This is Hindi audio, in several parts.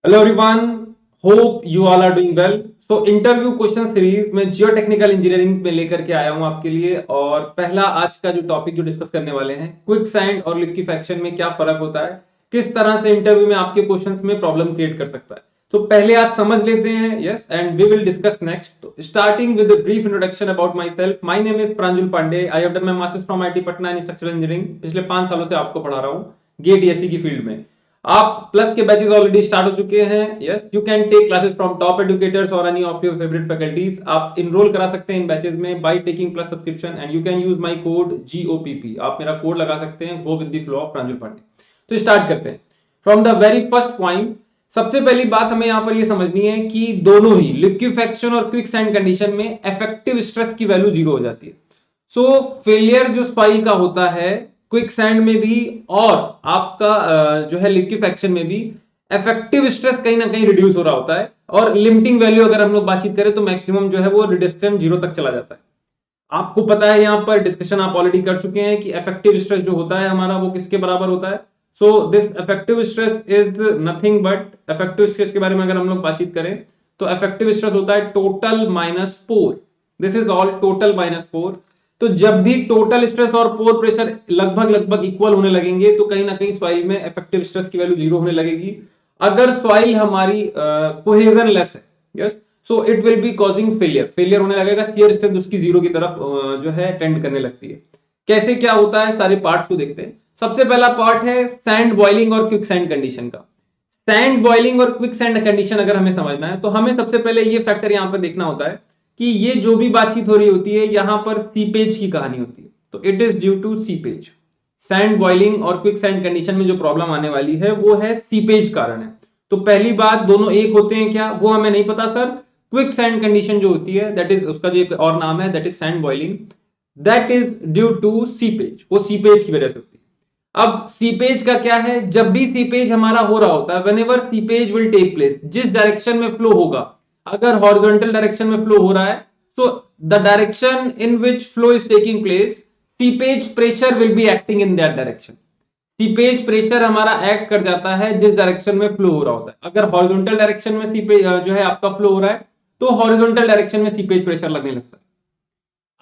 Hello everyone, hope you all are doing well. So interview question series में जियो टेक्निकल इंजीनियरिंग में लेकर के आया हूं आपके लिए। और पहला आज का जो टॉपिक जो डिस्कस करने वाले हैं, क्विक सैंड और लिक्विफैक्शन में क्या फर्क होता है, किस तरह से इंटरव्यू में आपके क्वेश्चंस में प्रॉब्लम क्रिएट कर सकता है। तो पहले आज समझ लेते हैं, yes, and we will discuss next. Starting with a brief introduction about myself. My name is Pranjul Pandey. I have done my masters from IT Patna in structural engineering. पिछले 5 सालों से आपको पढ़ा रहा हूँ गेट एसी की फील्ड में। आप प्लस के बैचेस ऑलरेडी स्टार्ट हो चुके हैं। Yes, you can take classes from top educators और any of your favourite faculties. आप इनरोल करा सकते हैं इन बैचेस में by taking plus subscription and you can use my code GOPP। आप मेरा कोड लगा सकते हैं, go with the flow of Pranjul Pandey. तो स्टार्ट करते हैं from the very first point. सबसे पहली बात हमें यहां पर यह समझनी है कि दोनों ही लिक्विफैक्शन और क्विक सैंड कंडीशन में इफेक्टिव स्ट्रेस की वैल्यू 0 हो जाती है। सो फेलियर जो सॉइल का होता है क्विक सैंड में भी और आपका जो है लिक्विफैक्शन में भी इफेक्टिव स्ट्रेस कहीं ना कहीं रिड्यूस हो रहा होता है। और लिमिटिंग वैल्यू अगर हम लोग बातचीत करें तो मैक्सिमम जो है वो रिडक्शन 0 तक चला जाता है। आपको पता है, यहां पर डिस्कशन आप ऑलरेडी कर चुके हैं कि इफेक्टिव स्ट्रेस जो होता है हमारा वो किसके बराबर होता है। So this effective stress is nothing but, effective stress के बारे में अगर हम लोग बातचीत करें तो इफेक्टिव स्ट्रेस होता है total minus pour. This is all total minus पोर। तो जब भी टोटल स्ट्रेस और पोर प्रेशर लगभग लगभग इक्वल होने लगेंगे तो कहीं ना कहीं सॉइल में इफेक्टिव स्ट्रेस की वैल्यू 0 होने लगेगी। अगर सॉइल हमारी कोहेजन लेस है, yes, so it will B causing failure होने लगेगा। शियर स्ट्रेंथ उसकी 0 की तरफ जो है टेंड करने लगती है। कैसे क्या होता है, सारे पार्ट्स को देखते हैं। सबसे पहला पार्ट है सैंड बॉइलिंग और क्विक सैंड कंडीशन का। सैंड बॉइलिंग और क्विक सैंड कंडीशन अगर हमें समझना है तो हमें सबसे पहले ये फैक्टर यहां पर देखना होता है कि ये जो भी बातचीत हो रही होती है यहां पर सीपेज की कहानी होती है। तो it is due to seepage. Sand boiling और क्विक सैंड कंडीशन में जो प्रॉब्लम आने वाली है वो है सीपेज कारण है। तो पहली बात, दोनों एक होते हैं क्या, वो हमें नहीं पता सर। क्विक सैंड कंडीशन जो होती है दैट इज, उसका जो एक और नाम है that is sand boiling, that is due to seepage. वो सीपेज की वजह से होती है। अब सीपेज का क्या है, जब भी सीपेज हमारा हो रहा होता है, whenever seepage will take place, जिस डायरेक्शन में फ्लो होगा, अगर हॉरिजॉन्टल डायरेक्शन में फ्लो हो रहा है तो the direction in which flow is taking place, seepage pressure will be acting in that direction. Seepage pressure हमारा एक्ट कर जाता है जिस डायरेक्शन में फ्लो हो रहा होता है। अगर हॉरिजॉन्टल डायरेक्शन में सीपेज जो है आपका फ्लो हो रहा है तो हॉरिजॉन्टल डायरेक्शन में सीपेज प्रेशर लगने लगता है।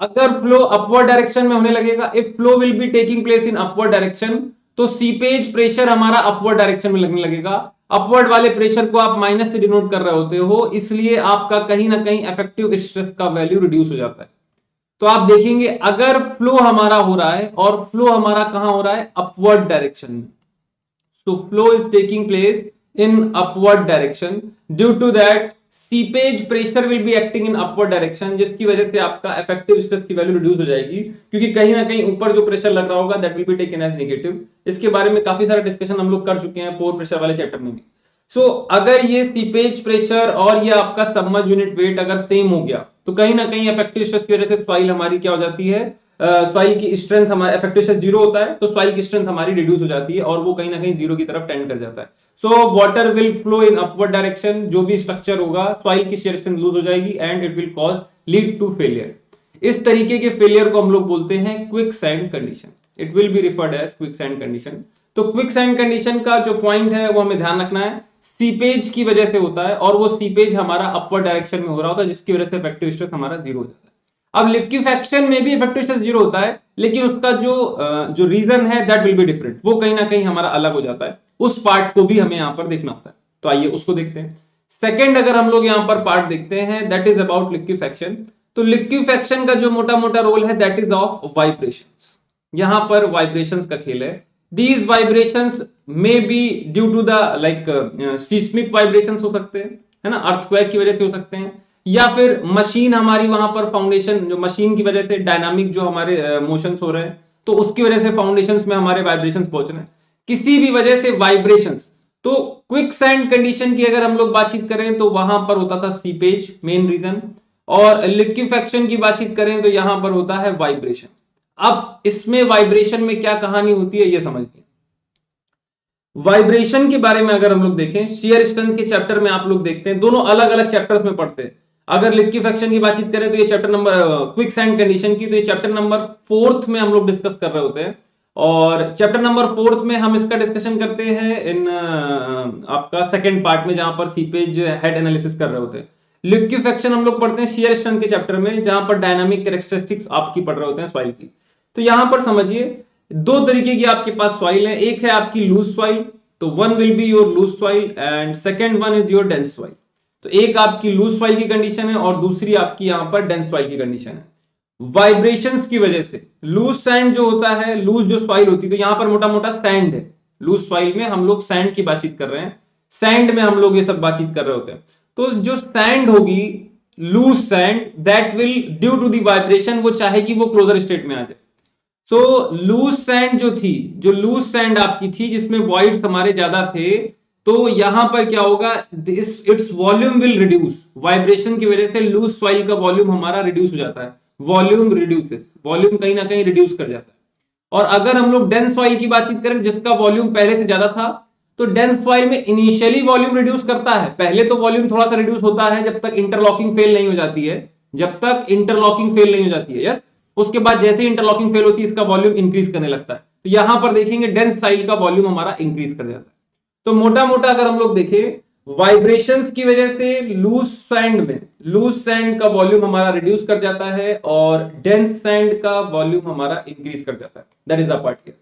अगर फ्लो अपवर्ड डायरेक्शन में होने लगेगा, if flow will be taking place in upward direction, तो सीपेज प्रेशर हमारा अपवर्ड डायरेक्शन में लगने लगेगा। अपवर्ड वाले प्रेशर को आप माइनस से डिनोट कर रहे होते हो, इसलिए आपका कहीं ना कहीं इफेक्टिव स्ट्रेस का वैल्यू रिड्यूस हो जाता है। तो आप देखेंगे अगर फ्लो हमारा हो रहा है और फ्लो हमारा कहां हो रहा है, अपवर्ड डायरेक्शन में, so flow is taking place in upward direction, due to that seepage pressure will be acting in upward direction, जिसकी वजह से आपका इफेक्टिव स्ट्रेस की वैल्यू रिड्यूस हो जाएगी, क्योंकि कहीं ना कहीं ऊपर जो प्रेशर लग रहा होगा that will be taken as negative. इसके बारे में काफी सारा डिस्कशन हम लोग कर चुके हैं पोर प्रेशर वाले चैप्टर में भी। सो अगर ये सीपेज प्रेशर और ये आपका सबमर्ज यूनिट वेट अगर सेम हो गया तो कहीं ना कहीं इफेक्टिव स्ट्रेस की वजह से सॉइल हमारी क्या हो जाती है, सॉइल की स्ट्रेंथ हमारा इफेक्टिव स्ट्रेस 0 होता है तो सॉइल की स्ट्रेंथ हमारी रिड्यूस हो जाती है और वो कहीं ना कहीं 0 की तरफ टेंड कर जाता है। So water will flow in upward direction, जो भी स्ट्रक्चर होगा सॉइल की शेयर स्ट्रेंथ लूज हो जाएगी and it will cause lead to failure. इस तरीके के फेलियर को हम लोग बोलते हैं quick sand condition. It will be referred as quick sand condition. तो क्विक सैंड कंडीशन का जो पॉइंट है वो हमें ध्यान रखना है, सीपेज की वजह से होता है और वो सीपेज हमारा अपवर्ड डायरेक्शन में हो रहा होता है जिसकी वजह से इफेक्टिव स्ट्रेस हमारा 0 हो जाता है। अब लिक्विफैक्शन में भी इफेक्टिव स्ट्रेस 0 होता है लेकिन उसका जो रीजन है दैट विल बी डिफरेंट, वो कहीं ना कहीं हमारा अलग हो जाता है। उस पार्ट को भी हमें यहां पर देखना होता है। तो आइए उसको देखते हैं। सेकंड अगर हम लोग यहां पर पार्ट देखते हैं दैट इज अबाउट लिक्विफैक्शन। तो लिक्विफैक्शन का जो मोटा मोटा रोल है दैट इज ऑफ वाइब्रेशंस। यहां पर वाइब्रेशंस का खेल है। These vibrations may be due to the like seismic vibrations हो सकते हैं, है ना, अर्थक्वेक की वजह से हो सकते हैं, या फिर मशीन हमारी वहां पर फाउंडेशन, जो मशीन की वजह से डायनामिक जो हमारे मोशंस हो रहे हैं तो उसकी वजह से फाउंडेशंस में हमारे वाइब्रेशंस पहुंच रहे हैं, किसी भी वजह से वाइब्रेशंस। तो क्विक सैंड कंडीशन की अगर हम लोग बातचीत करें तो वहां पर होता था सीपेज मेन रीजन, और लिक्विफैक्शन की बातचीत करें तो यहां पर होता है वाइब्रेशन। अब इसमें वाइब्रेशन में क्या कहानी होती है ये समझिए। वाइब्रेशन के बारे में अगर हम लोग देखें, शियर स्ट्रेंथ के चैप्टर में आप लोग देखते हैं, दोनों अलग अलग चैप्टर्स में पढ़ते हैं। अगर लिक्विफैक्शन की बातचीत करें तो ये chapter number, quick sand condition की तो ये चैप्टर नंबर 4th में हम लोग डिस्कस कर रहे होते हैं। और चैप्टर नंबर 4 में हम इसका डिस्कशन करते हैं इन आपका सेकंड पार्ट में, जहां पर सीपेज हेड एनालिसिस कर रहे होते हैं। लिक्विफेक्शन हम लोग पढ़ते हैं शियर स्ट्रेंथ के चैप्टर में, जहां पर डायनामिक कैरेक्टरिस्टिक्स आपकी पढ़ रहे होते हैं सॉइल की। तो यहां पर समझिए दो तरीके की आपके पास सॉइल है, एक है आपकी लूज सॉइल, तो one will be your loose soil and second one is your dense soil. तो एक आपकी लूज सॉइल की कंडीशन है और दूसरी आपकी यहां पर डेंस सॉइल की कंडीशन है। वाइब्रेशंस की वजह से लूज सैंड जो होता है, लूज जो सॉइल होती है, तो यहां पर मोटा मोटा सैंड है। लूज सॉइल में हम लोग सैंड की बातचीत कर रहे हैं, सैंड में हम लोग ये सब बातचीत कर रहे होते हैं। तो जो सैंड होगी, loose sand, that will due to the vibration वो चाहेगी वो क्लोजर स्टेट में आ जाए। सो लूज सैंड जो थी, जो लूज सैंड आपकी थी जिसमें वॉइड्स हमारे ज्यादा थे, तो यहां पर क्या होगा, its volume will reduce. Vibration की वजह से लूज सॉइल का वॉल्यूम हमारा रिड्यूस हो जाता है, वॉल्यूम रिड्यूसेस, वॉल्यूम कहीं ना कहीं रिड्यूस कर जाता है। और अगर हम लोग डेंस सॉइल की बातचीत करें जिसका वॉल्यूम पहले से ज्यादा था, तो डेंस सॉइल में इनिशियली वॉल्यूम रिड्यूस करता है, पहले तो वॉल्यूम थोड़ा सा रिड्यूस होता है जब तक इंटरलॉकिंग फेल नहीं हो जाती है, जब तक इंटरलॉकिंग फेल नहीं हो जाती है, यस। उसके बाद जैसे ही इंटरलॉकिंग फेल होती है इसका वॉल्यूम इंक्रीज करने लगता है। तो यहां पर देखेंगे डेंस सॉइल का वॉल्यूम हमारा इंक्रीज कर जाता है। तो मोटा मोटा अगर हम लोग देखें, वाइब्रेशंस की वजह से लूज सैंड में, लूज सैंड का वॉल्यूम हमारा रिड्यूस कर जाता है और डेंस सैंड का वॉल्यूम हमारा इंक्रीज कर जाता है। That is the part here.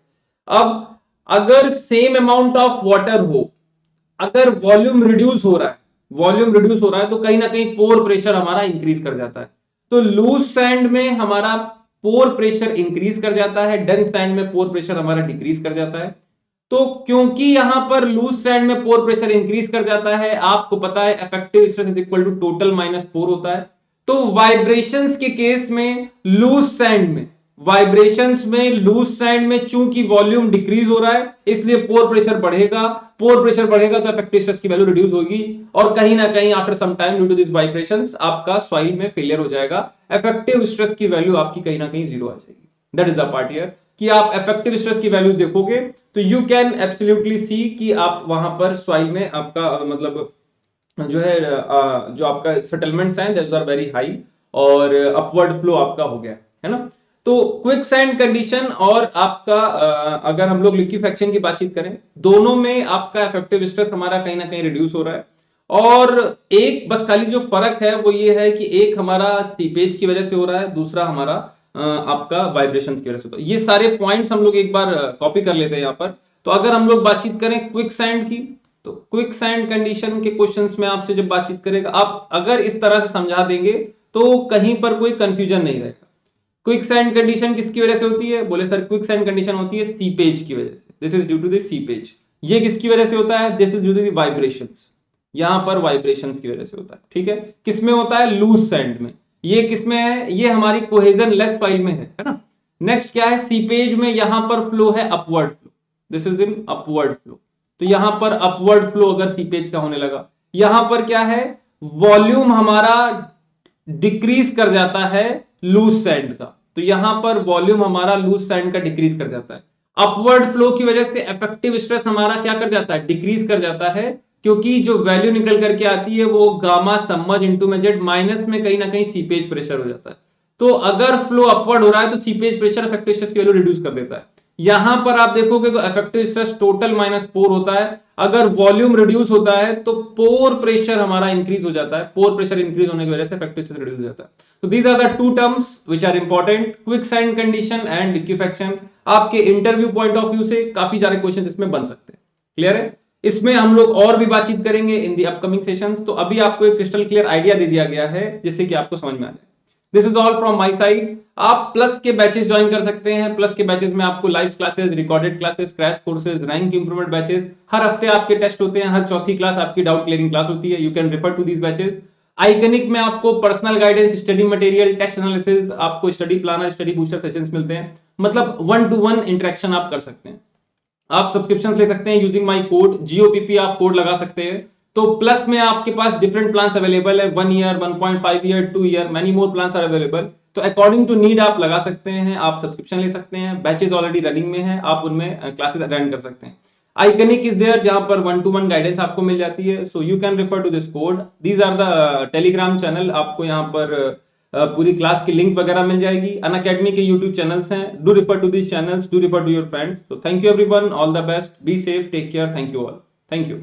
अब अगर सेम अमाउंट ऑफ वाटर हो, अगर वॉल्यूम रिड्यूस हो रहा है, वॉल्यूम रिड्यूस हो रहा है, तो कहीं ना कहीं पोर प्रेशर हमारा इंक्रीज कर जाता है। तो लूज सैंड में हमारा पोर प्रेशर इंक्रीज कर जाता है, डेंस सैंड में पोर प्रेशर हमारा डिक्रीज कर जाता है। तो क्योंकि यहां पर लूज सैंड में पोर प्रेशर इंक्रीज कर जाता है, आपको पता है effective stress is equal to total minus pore होता है। तो वाइब्रेशंस के केस में लूज सैंड में, वाइब्रेशंस में लूज सैंड में चूंकि वॉल्यूम डिक्रीज हो रहा है इसलिए पोर प्रेशर बढ़ेगा, पोर प्रेशर बढ़ेगा तो इफेक्टिव स्ट्रेस की वैल्यू रिड्यूस होगी और कहीं ना कहीं after some time due to this vibrations आपका सॉइल में फेलियर हो जाएगा, इफेक्टिव स्ट्रेस की वैल्यू आपकी कहीं ना कहीं जीरो आ जाएगी। That is the part here कि आप इफेक्टिव स्ट्रेस की वैल्यू देखोगे तो यू कैन एब्सोल्युटली सी कि आप वहां पर सॉइल में आपका मतलब जो है जो आपका सेटलमेंट्स हैं दैट आर वेरी हाई और अपवर्ड फ्लो आपका हो गया है ना। तो क्विक सैंड कंडीशन और आपका अगर हम लोग लिक्विफेक्शन की बातचीत करें, दोनों में आपका इफेक्टिव स्ट्रेस हमारा कहीं ना कहीं रिड्यूस हो रहा है। और एक बस खाली जो फर्क है वो ये है कि एक हमारा सीपेज की वजह से हो रहा है, दूसरा हमारा आपका वाइब्रेशंस की वजह से। तो ये सारे पॉइंट्स हम लोग एक बार कॉपी कर लेते हैं यहाँ पर। तो अगर हम लोग बातचीत करें क्विक सैंड की, तो क्विक सैंड कंडीशन के क्वेश्चंस में आपसे जब बातचीत करेगा, आप अगर इस तरह से समझा देंगे तो कहीं पर कोई कंफ्यूजन नहीं रहेगा। क्विक सैंड कंडीशन किसकी वजह से होती है, बोले सर क्विक सैंड कंडीशन होती है सीपेज की वजह से, this is due to the seepage. ये किसकी वजह से होता है, this is due to the vibrations, यहां पर वाइब्रेशंस की वजह से होता है। ठीक है, किसमें होता है, लूज सैंड में। ये किसमें है, ये हमारी कोहेजन लेस फाइल में है ना। नेक्स्ट क्या है, सीपेज में यहां पर फ्लो है upward flow, this is in upward flow. तो यहां पर अपवर्ड फ्लो अगर सीपेज का होने लगा, यहां पर क्या है, वॉल्यूम हमारा डिक्रीज कर जाता है लूज सैंड का, तो यहां पर वॉल्यूम हमारा लूज सैंड का डिक्रीज कर जाता है। अपवर्ड फ्लो की वजह से इफेक्टिव स्ट्रेस हमारा क्या कर जाता है, डिक्रीज कर जाता है, क्योंकि जो वैल्यू निकल करके आती है वो गामा समज इंटू में जेड माइनस में कहीं ना कहीं सीपेज प्रेशर हो जाता है। तो अगर फ्लो अपवर्ड हो रहा है तो सीपेज प्रेशर इफेक्टिव स्ट्रेस की वैल्यू रिड्यूस कर देता है। यहां पर आप देखोगे तो effective stress total minus pore होता है, अगर वॉल्यूम रिड्यूस होता है तो पोर प्रेशर हमारा इंक्रीज हो जाता है, पोर प्रेशर इंक्रीज होने की वजह से इफेक्टिव स्ट्रेस रिड्यूस हो जाता है। तो these are the two terms which are important, quick sand condition and liquefaction. आपके इंटरव्यू पॉइंट ऑफ व्यू से काफी सारे क्वेश्चन इसमें बन सकते हैं। क्लियर है, इसमें हम लोग और भी बातचीत करेंगे इन दी अपकमिंग सेशंस। तो अभी आपको एक क्रिस्टल क्लियर आइडिया दे दिया गया है जिससे कि आपको समझ में आ जाए। This is all from my side. आप प्लस के बैचेस ज्वाइन कर सकते हैं, प्लस के बैचेस में आपको live classes, recorded classes, crash courses, rank improvement batches, हर हफ्ते आपके टेस्ट होते हैं, हर चौथी क्लास आपकी डाउट क्लियरिंग क्लास होती है। You can refer to these batches. Iconic में आपको personal guidance, study material, test analysis, आपको study planner, study booster sessions मिलते हैं, मतलब 1-to-1 इंटरेक्शन आप कर सकते हैं। आप सब्सक्रिप्शन ले सकते हैं यूजिंग माय कोड GOPP, आप कोड लगा सकते हैं। तो प्लस में आपके पास डिफरेंट प्लान्स अवेलेबल है, 1 year, 1.5 year, 2 year, many more plans are available. तो अकॉर्डिंग टू नीड आप लगा सकते हैं, आप सब्सक्रिप्शन ले सकते हैं। बैचेस ऑलरेडी रनिंग में है, आप उनमें क्लासेस अटेंड कर सकते हैं। आइकनिक इज देयर जहां पर 1-to-1 गाइडेंस आपको मिल जाती है। So you can refer to this code. These are the Telegram channel, आपको यहाँ पर पूरी क्लास की लिंक वगैरह मिल जाएगी। अनअकैडमी के यूट्यूब चैनल्स हैं, do refer to this channels, do refer to your friends. तो thank you everyone, all the best, be safe, take care, thank you all, thank you.